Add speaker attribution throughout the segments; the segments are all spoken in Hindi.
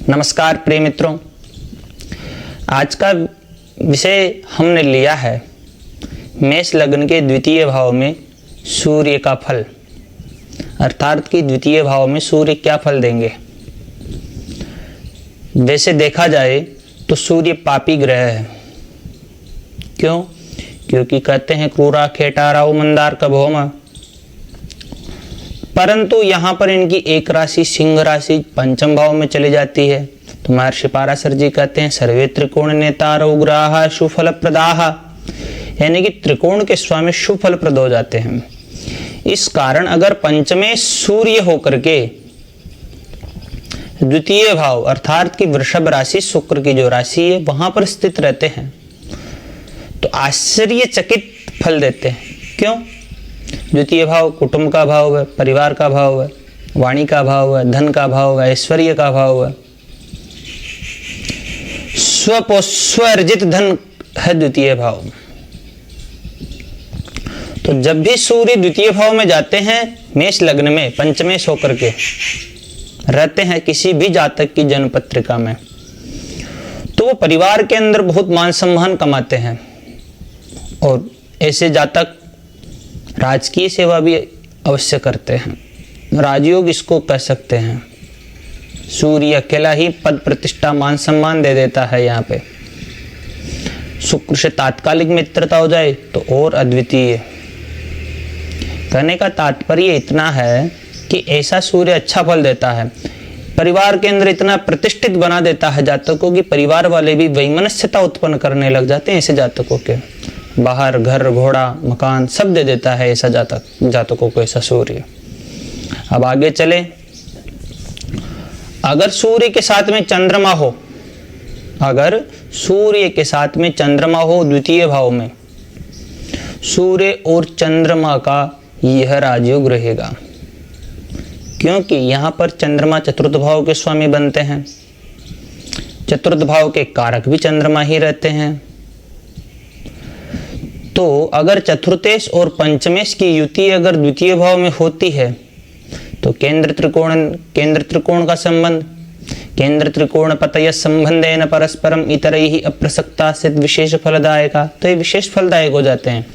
Speaker 1: नमस्कार प्रिय मित्रों, आज का विषय हमने लिया है मेष लग्न के द्वितीय भाव में सूर्य का फल, अर्थात कि द्वितीय भाव में सूर्य क्या फल देंगे। वैसे देखा जाए तो सूर्य पापी ग्रह है। क्यों? क्योंकि कहते हैं क्रूरा खेटा राहु मंदार का भौमा, परंतु यहाँ पर इनकी एक राशि सिंह राशि पंचम भाव में चली जाती है। तो महर्षि पाराशर जी कहते हैं सर्वे त्रिकोण नेतारो ग्रहा सुफल प्रदाह, यानी कि त्रिकोण के स्वामी सुफल प्रद हो जाते हैं। इस कारण अगर पंचमे सूर्य होकर के द्वितीय भाव अर्थात कि वृषभ राशि शुक्र की जो राशि है वहां पर स्थित रहते हैं तो आश्चर्यचकित फल देते हैं। क्यों? द्वितीय भाव कुटुंब का भाव है, परिवार का भाव है, वाणी का भाव है, धन का भाव है, ऐश्वर्य का भाव है, स्वअर्जित धन है द्वितीय भाव। तो जब भी सूर्य द्वितीय भाव में जाते हैं मेष लग्न में पंचमेश होकर के रहते हैं किसी भी जातक की जन्म पत्रिका में, तो वो परिवार के अंदर बहुत मान सम्मान कमाते हैं और ऐसे जातक राजकीय सेवा भी अवश्य करते हैं। राजयोग इसको कह सकते हैं। सूर्य अकेला ही पद प्रतिष्ठा मान सम्मान दे देता है। यहाँ पे शुक्र से तात्कालिक मित्रता हो जाए तो और अद्वितीय। कहने का तात्पर्य इतना है कि ऐसा सूर्य अच्छा फल देता है, परिवार के अंदर इतना प्रतिष्ठित बना देता है जातकों की परिवार वाले भी वैमनस्यता उत्पन्न करने लग जाते हैं। ऐसे जातकों के बाहर घर घोड़ा मकान सब दे देता है ऐसा जातकों को ऐसा सूर्य। अब आगे चले, अगर सूर्य के साथ में चंद्रमा हो, अगर सूर्य के साथ में चंद्रमा हो द्वितीय भाव में, सूर्य और चंद्रमा का यह राजयोग रहेगा। क्योंकि यहाँ पर चंद्रमा चतुर्थ भाव के स्वामी बनते हैं, चतुर्थ भाव के कारक भी चंद्रमा ही रहते हैं। तो अगर चतुर्थेश और पंचमेश की युति अगर द्वितीय भाव में होती है तो केंद्र त्रिकोण का संबंध, केंद्र त्रिकोण पतय संबंधेन परस्परम इतरैहि अप्रसक्ता से विशेष फलदायक, तो ये विशेष फलदायक हो जाते हैं।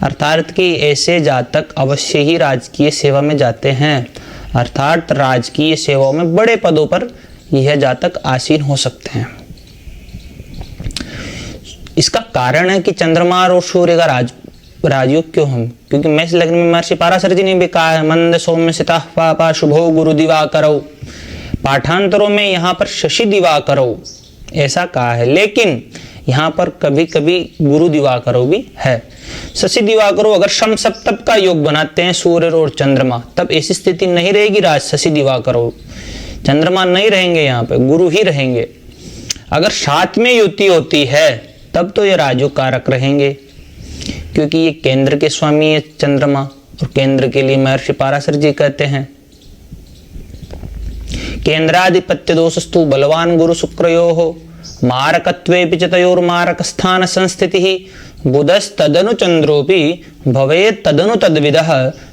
Speaker 1: अर्थात कि ऐसे जातक अवश्य ही राजकीय सेवा में जाते हैं, अर्थात राजकीय सेवाओं में बड़े पदों पर यह जातक आसीन हो सकते हैं। इसका कारण है कि चंद्रमा और सूर्य का राजयोग क्यों हम, क्योंकि मेष लग्न में महर्षि पाराशर जी ने भी कहा है मंद सौम्य सिता पापा शुभो गुरु दिवाकरो, पाठांतरों में यहाँ पर शशि दिवाकरो ऐसा कहा है, लेकिन यहाँ पर कभी कभी गुरु दिवाकरो भी है। शशि दिवाकरो अगर सम सप्तम का योग बनाते हैं सूर्य और चंद्रमा तब ऐसी स्थिति नहीं रहेगी राज शशि दिवाकरो, चंद्रमा नहीं रहेंगे, यहाँ पे गुरु ही रहेंगे। अगर साथ में युति होती है तब तो ये राजयोग कारक रहेंगे, क्योंकि ये केंद्र के स्वामी है चंद्रमा, और केंद्र के लिए महर्षि पाराशर जी कहते हैं केंद्राधिपत्य दोषस्तु बलवान गुरु शुक्रयोः मारकत्वेपि च तयोर्मारक स्थान संस्थितिः बुधस्तदनु चंद्रोपि भवेत् तदनु तद्विदः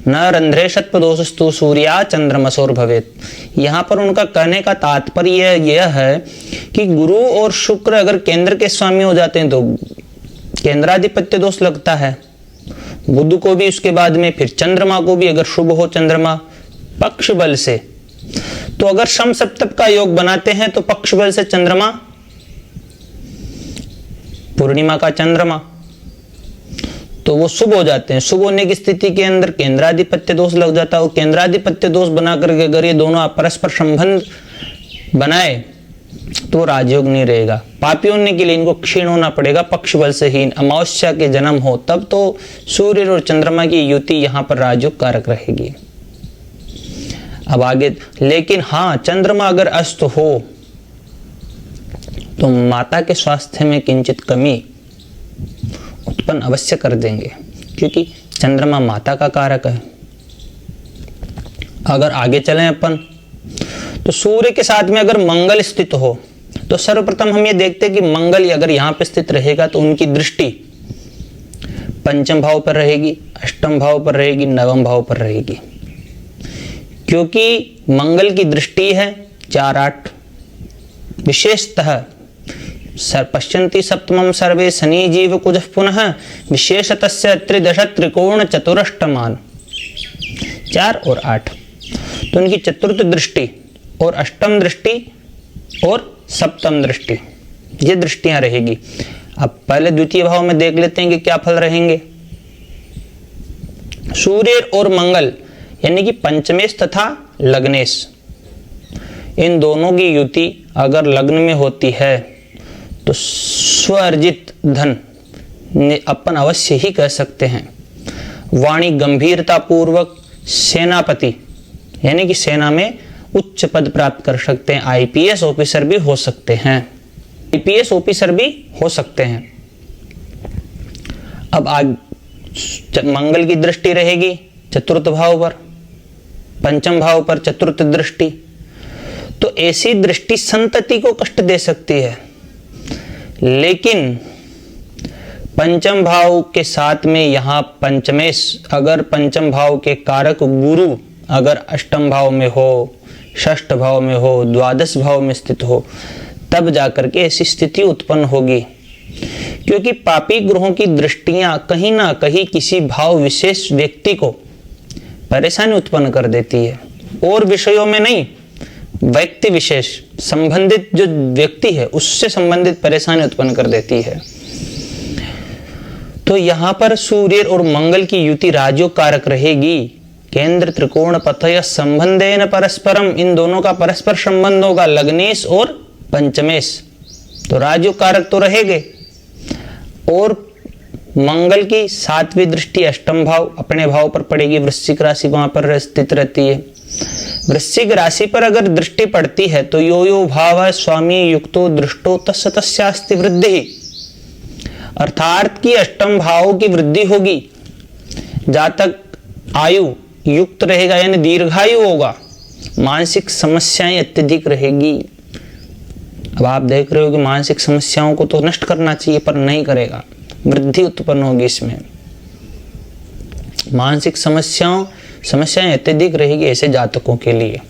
Speaker 1: न रंध्रे षत्पदोषस्तु सूर्या चंद्रमसोर भवेत्। यहाँ पर उनका कहने का तात्पर्य यह है कि गुरु और शुक्र अगर केंद्र के स्वामी हो जाते हैं तो केंद्राधिपत्य दोष लगता है, बुध को भी उसके बाद में, फिर चंद्रमा को भी अगर शुभ हो चंद्रमा पक्ष बल से, तो अगर सम सप्तम का योग बनाते हैं तो पक्ष बल से चंद्रमा, पूर्णिमा का चंद्रमा, तो वो शुभ हो जाते हैं। शुभ होने की स्थिति के अंदर केंद्राधिपत्य दोष लग जाता है, और केंद्राधिपत्य दोष बना करके अगर ये दोनों परस्पर संबंध बनाए तो राजयोग नहीं रहेगा। पापी होने के लिए इनको क्षीण होना पड़ेगा, पक्ष बल से हीन अमावस्या के जन्म हो तब तो सूर्य और चंद्रमा की युति यहाँ पर राजयोग कारक रहेगी। अब आगे, लेकिन हाँ चंद्रमा अगर अस्त हो तो माता के स्वास्थ्य में किंचित कमी उत्पन्न अवश्य कर देंगे, क्योंकि चंद्रमा माता का कारक है। अगर आगे चलें अपन तो सूर्य के साथ में अगर मंगल स्थित हो तो सर्वप्रथम हम ये देखते हैं कि मंगल अगर यहाँ पे स्थित रहेगा तो उनकी दृष्टि पंचम भाव पर रहेगी, अष्टम भाव पर रहेगी, नवम भाव पर रहेगी, क्योंकि मंगल की दृष्टि है 4-8 विशेषतः पश्यन्ति सप्तमं सर्वे शनि जीव कुजः पुनः विशेषतस्य त्रिदश त्रिकोण चतुरष्टमान 4 और 8। तो उनकी चतुर्थ दृष्टि और अष्टम दृष्टि और सप्तम दृष्टि, ये दृष्टियां रहेगी। अब पहले द्वितीय भाव में देख लेते हैं कि क्या फल रहेंगे। सूर्य और मंगल यानी कि पंचमेश तथा लग्नेश, इन दोनों की युति अगर लग्न में होती है तो स्वअर्जित धन अपन अवश्य ही कह सकते हैं। वाणी गंभीरता पूर्वक सेनापति यानी कि सेना में उच्च पद प्राप्त कर सकते हैं। आईपीएस ऑफिसर भी हो सकते हैं, आईपीएस ऑफिसर भी हो सकते हैं। अब आज मंगल की दृष्टि रहेगी चतुर्थ भाव पर, पंचम भाव पर चतुर्थ दृष्टि। तो ऐसी दृष्टि संतति को कष्ट दे सकती है, लेकिन पंचम भाव के साथ में यहाँ पंचमेश, अगर पंचम भाव के कारक गुरु अगर अष्टम भाव में हो, षष्ठ भाव में हो, द्वादश भाव में स्थित हो, तब जाकर के ऐसी स्थिति उत्पन्न होगी। क्योंकि पापी ग्रहों की दृष्टियां कहीं ना कहीं किसी भाव विशेष व्यक्ति को परेशानी उत्पन्न कर देती है, और विषयों में नहीं, व्यक्ति विशेष संबंधित जो व्यक्ति है उससे संबंधित परेशानी उत्पन्न कर देती है। तो यहां पर सूर्य और मंगल की युति राजयोग कारक रहेगी। केंद्र त्रिकोण पथय संबंधेन परस्परम, इन दोनों का परस्पर संबंध होगा, लग्नेश और पंचमेश। तो राजयोग कारक तो रहेंगे। और मंगल की 7वीं दृष्टि अष्टम भाव अपने भाव पर पड़ेगी, वृश्चिक राशि वहां पर स्थित रहती है। वृश्चिक राशि पर अगर दृष्टि पड़ती है तो यो यो भाव स्वामी युक्तो दृष्टो तस्य तस्यास्ति वृद्धि, अर्थात की अष्टम भाव की वृद्धि होगी। जातक आयु युक्त रहेगा यानी दीर्घायु होगा, मानसिक समस्याएं अत्यधिक रहेगी। अब आप देख रहे हो कि मानसिक समस्याओं को तो नष्ट करना चाहिए पर नहीं करेगा, वृद्धि उत्पन्न होगी इसमें। मानसिक समस्याएं अत्यधिक रहेगी ऐसे जातकों के लिए।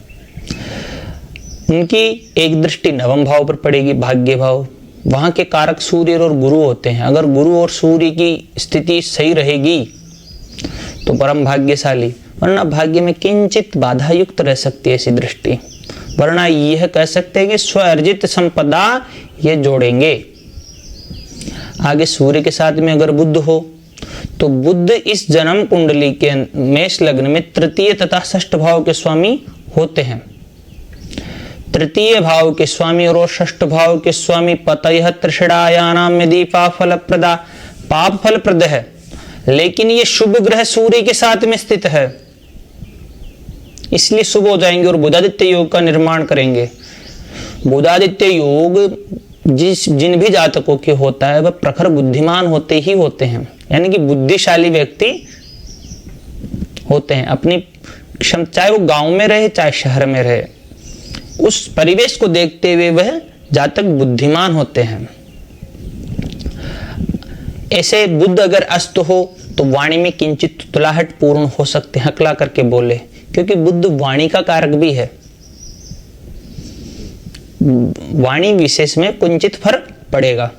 Speaker 1: उनकी एक दृष्टि नवम भाव पर पड़ेगी, भाग्य भाव। वहां के कारक सूर्य और गुरु होते हैं। अगर गुरु और सूर्य की स्थिति सही रहेगी तो परम भाग्यशाली, वरना भाग्य में किंचित बाधा युक्त रह सकती है ऐसी दृष्टि। वरना यह कह सकते हैं कि स्वअर्जित संपदा ये जोड़ेंगे। आगे सूर्य के साथ में अगर बुध हो तो बुध इस जन्म कुंडली के मेष लग्न में तृतीय तथा षष्ठ भाव के स्वामी होते हैं। तृतीय भाव के स्वामी और षष्ठ भाव के स्वामी पतयः त्रिषडायानाम यदि पापफलप्रदा, पाप फलप्रद है, लेकिन ये शुभ ग्रह सूर्य के साथ में स्थित है, इसलिए शुभ हो जाएंगे और बुधादित्य योग का निर्माण करेंगे। बुधादित्य योग जिन भी जातकों के होता है वह प्रखर बुद्धिमान होते ही होते हैं, यानी कि बुद्धिशाली व्यक्ति होते हैं। अपनी क्षमता, चाहे वो गांव में रहे चाहे शहर में रहे, उस परिवेश को देखते हुए वह जातक बुद्धिमान होते हैं। ऐसे बुध अगर अस्त हो तो वाणी में किंचित तुलाहट पूर्ण हो सकते हैं, हकला करके बोले, क्योंकि बुध वाणी का कारक भी है। वाणी विशेष में कुंचित फर्क पड़ेगा।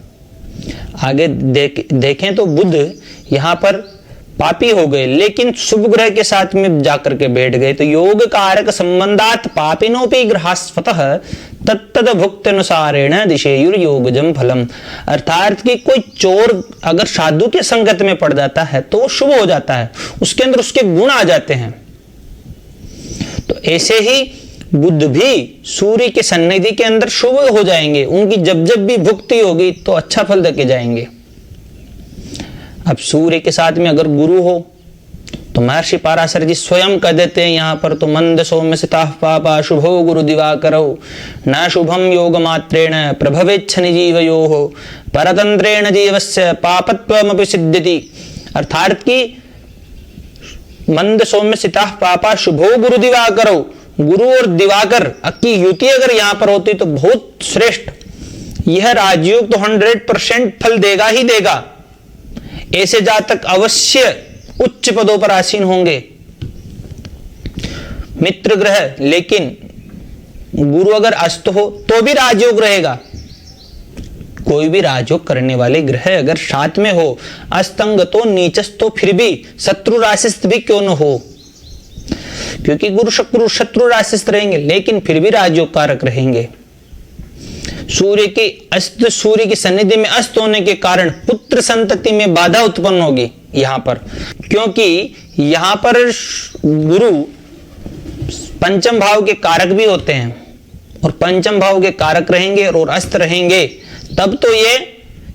Speaker 1: आगे देखें तो बुध यहाँ पर पापी हो गए, लेकिन शुभ ग्रह के साथ में जाकर के बैठ गए, तो योग कारक संबंधात पापिनोपि ग्रहास्वतः तत्तद भुक्त अनुसारेण दिशेयुर्योगजम फलम। अर्थात कि कोई चोर अगर साधु के संगत में पड़ जाता है तो वो शुभ हो जाता है, उसके अंदर उसके गुण आ जाते हैं। तो ऐसे ही बुध भी सूर्य के सन्निधि के अंदर शुभ हो जाएंगे, उनकी जब जब भी भुक्ति होगी तो अच्छा फल देके जाएंगे। अब सूर्य के साथ में अगर गुरु हो तो महर्षि पाराशर जी स्वयं कह देते हैं यहाँ पर, तो मंद सौम्य सिताः पापा शुभो गुरु दिवाकरो न शुभम योग मात्रेण प्रभवेच्छनि जीवयोः परतंत्रेण जीवस्य पापत्वमपि सिद्ध्यति। अर्थात कि मंद सौम्य सिताः पापा शुभो गुरु दिवाकरो, गुरु और दिवाकर की युति अगर यहाँ पर होती तो बहुत श्रेष्ठ, यह राजयोग तो 100% फल देगा ही देगा। ऐसे जातक अवश्य उच्च पदों पर आसीन होंगे। मित्र ग्रह, लेकिन गुरु अगर अस्त हो तो तो भी राजयोग रहेगा। कोई भी राजयोग करने वाले ग्रह अगर साथ में हो, अस्तंग तो नीचस तो फिर भी शत्रु राशिस्थ भी क्यों न हो, क्योंकि गुरु शुक्र शत्रु राशिस्थ रहेंगे लेकिन फिर भी राजयोग कारक रहेंगे। सूर्य की सन्निधि में अस्त होने के कारण पुत्र संतति में बाधा उत्पन्न होगी यहां पर, क्योंकि यहां पर गुरु पंचम भाव के कारक भी होते हैं और पंचम भाव के कारक रहेंगे और अस्त रहेंगे, तब तो ये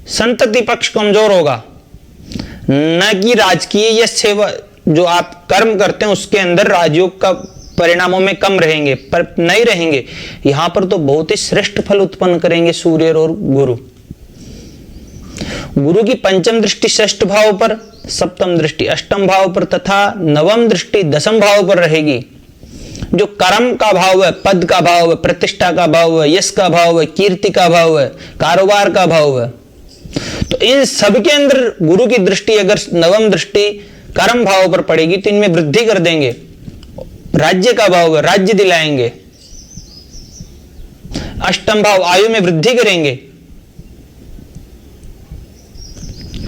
Speaker 1: संतति पक्ष कमजोर होगा, न कि राजकीय या सेवा जो आप कर्म करते हैं उसके अंदर राजयोग का परिणामों में कम रहेंगे, पर नहीं रहेंगे। यहां पर तो बहुत ही श्रेष्ठ फल उत्पन्न करेंगे सूर्य और गुरु। गुरु की पंचम दृष्टि षष्ठ भाव पर, सप्तम दृष्टि अष्टम भाव पर तथा नवम दृष्टि दसम भाव पर रहेगी। जो कर्म का भाव है, पद का भाव है, प्रतिष्ठा का भाव है, यश का भाव है, कीर्ति का भाव है, कारोबार का भाव है, तो इन सब के अंदर गुरु की दृष्टि अगर नवम दृष्टि कर्म भाव पर पड़ेगी तो इनमें वृद्धि कर देंगे। राज्य का भाव है, राज्य दिलाएंगे। अष्टम भाव आयु में वृद्धि करेंगे।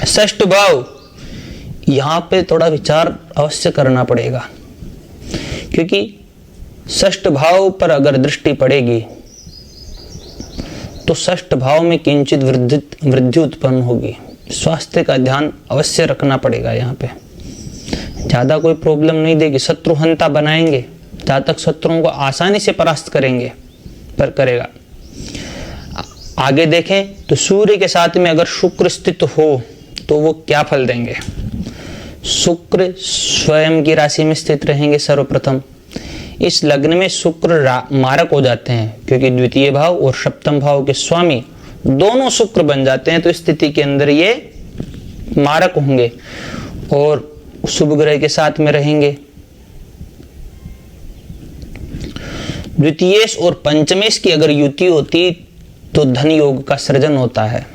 Speaker 1: षष्ठ भाव यहां पे थोड़ा विचार अवश्य करना पड़ेगा, क्योंकि षष्ठ भाव पर अगर दृष्टि पड़ेगी तो षष्ठ भाव में किंचित वृद्धि उत्पन्न होगी। स्वास्थ्य का ध्यान अवश्य रखना पड़ेगा। यहाँ पे ज्यादा कोई प्रॉब्लम नहीं देगी, शत्रुहंता बनाएंगे, जातक शत्रुओं को आसानी से परास्त करेंगे पर करेगा। आगे देखें तो सूर्य के साथ में अगर शुक्र स्थित हो तो वो क्या फल देंगे। शुक्र स्वयं की राशि में स्थित रहेंगे। सर्वप्रथम इस लग्न में शुक्र मारक हो जाते हैं, क्योंकि द्वितीय भाव और सप्तम भाव के स्वामी दोनों शुक्र बन जाते हैं, तो इस स्थिति के अंदर ये मारक होंगे और शुभ ग्रह के साथ में रहेंगे। द्वितीयेश और पंचमेश की अगर युति होती तो धन योग का सृजन होता है,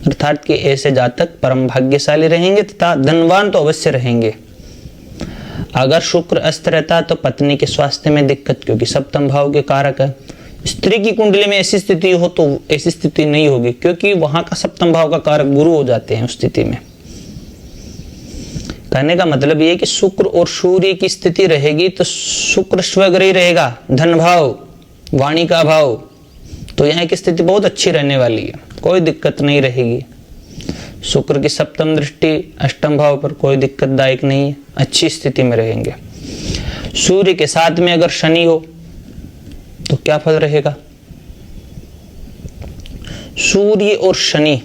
Speaker 1: अर्थात कि ऐसे जातक परम भाग्यशाली रहेंगे तथा धनवान तो अवश्य रहेंगे। अगर शुक्र अस्त रहता तो पत्नी के स्वास्थ्य में दिक्कत, क्योंकि सप्तम भाव के कारक है। स्त्री की कुंडली में ऐसी स्थिति हो तो ऐसी स्थिति नहीं होगी, क्योंकि वहां का सप्तम भाव का कारक गुरु हो जाते हैं उस स्थिति में। कहने का मतलब ये कि शुक्र और सूर्य की स्थिति रहेगी तो शुक्र स्वग्रही रहेगा, धन भाव, वाणी का भाव, तो यहाँ की स्थिति बहुत अच्छी रहने वाली है, कोई दिक्कत नहीं रहेगी। शुक्र की सप्तम दृष्टि अष्टम भाव पर कोई दिक्कतदायक नहीं है, अच्छी स्थिति में रहेंगे। सूर्य के साथ में अगर शनि हो तो क्या फल रहेगा। सूर्य और शनि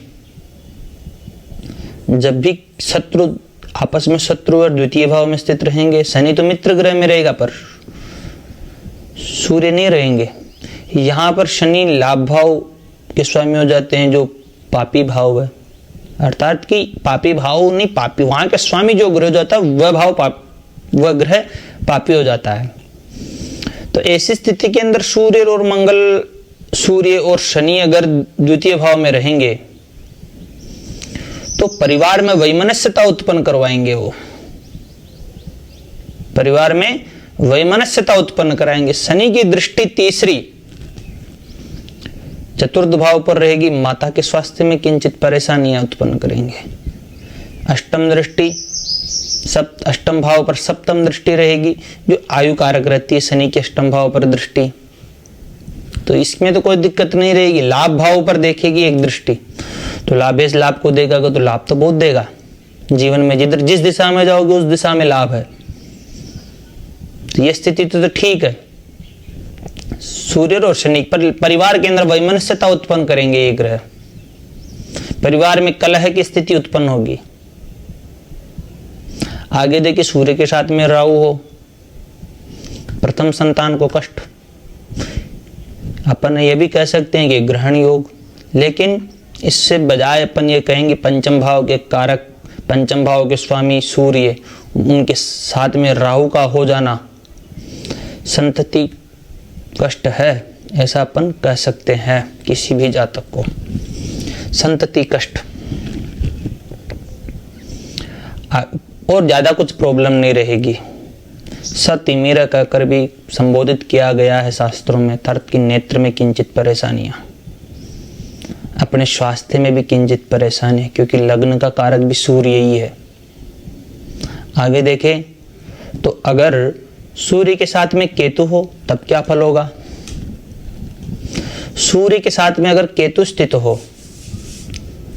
Speaker 1: जब भी शत्रु आपस में शत्रु और द्वितीय भाव में स्थित रहेंगे, शनि तो मित्र ग्रह में रहेगा पर सूर्य नहीं रहेंगे। यहां पर शनि लाभ भाव के स्वामी हो जाते हैं, जो पापी भाव है, अर्थात कि पापी भाव नहीं, पापी वहां का स्वामी जो ग्रह जाता है वह भाव वह ग्रह पापी हो जाता है। तो ऐसी स्थिति के अंदर सूर्य और मंगल, सूर्य और शनि अगर द्वितीय भाव में रहेंगे तो परिवार में वैमनस्यता उत्पन्न करवाएंगे। वो परिवार में वैमनस्यता उत्पन्न कराएंगे। शनि की दृष्टि तीसरी चतुर्थ भाव पर रहेगी, माता के स्वास्थ्य में किंचित परेशानियां उत्पन्न करेंगे। अष्टम दृष्टि अष्टम भाव पर सप्तम दृष्टि रहेगी, जो आयु कारक रहती है शनि के अष्टम भाव पर दृष्टि, तो इसमें तो कोई दिक्कत नहीं रहेगी। लाभ भाव पर देखेगी एक दृष्टि, तो लाभेश लाभ को देगा तो लाभ तो बहुत देगा जीवन में, जिधर जिस दिशा में जाओगे उस दिशा में लाभ है। तो यह स्थिति तो ठीक है। सूर्य और शनि परिवार के अंदर वैमनस्यता उत्पन्न करेंगे ये ग्रह, परिवार में कलह की स्थिति उत्पन्न होगी। आगे देखिए सूर्य के साथ में राहु हो, प्रथम संतान को कष्ट, अपन ये भी कह सकते हैं कि ग्रहण योग, लेकिन इससे बजाय अपन ये कहेंगे पंचम भाव के कारक, पंचम भाव के स्वामी सूर्य, उनके साथ में राहु का हो जाना संतति कष्ट है, ऐसा अपन कह सकते हैं किसी भी जातक को, संतति कष्ट। और ज्यादा कुछ प्रॉब्लम नहीं रहेगी। सत्य मेरा कहकर भी संबोधित किया गया है शास्त्रों में। तर्क की नेत्र में किंचित परेशानियां, अपने स्वास्थ्य में भी किंचित परेशानी है, क्योंकि लग्न का कारक भी सूर्य ही है। आगे देखें तो अगर सूर्य के साथ में केतु हो तब क्या फल होगा। सूर्य के साथ में अगर केतु स्थित हो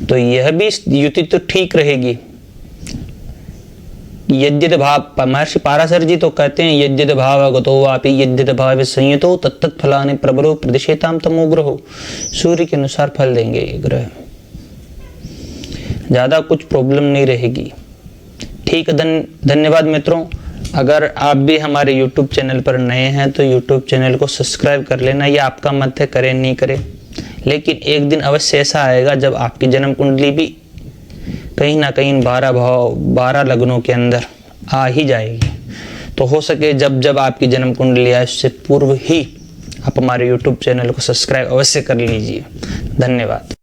Speaker 1: तो यह भी युति तो ठीक रहेगी। यद्यत भाव, महर्षि पाराशर जी तो कहते हैं यद्यत भावगतो वापि यद्यत भाव संयतो तत्तत् फलानि प्रबलो प्रदिशेताम तमोग्रहो। सूर्य के अनुसार फल देंगे ये ग्रह, ज्यादा कुछ प्रॉब्लम नहीं रहेगी। ठीक है, धन्यवाद मित्रों। अगर आप भी हमारे YouTube चैनल पर नए हैं तो YouTube चैनल को सब्सक्राइब कर लेना। ये आपका मत है, करें नहीं करें, लेकिन एक दिन अवश्य ऐसा आएगा जब आपकी जन्म कुंडली भी कहीं ना कहीं 12 लग्नों के अंदर आ ही जाएगी। तो हो सके जब जब आपकी जन्म कुंडली आए उससे पूर्व ही आप हमारे YouTube चैनल को सब्सक्राइब अवश्य कर लीजिए। धन्यवाद।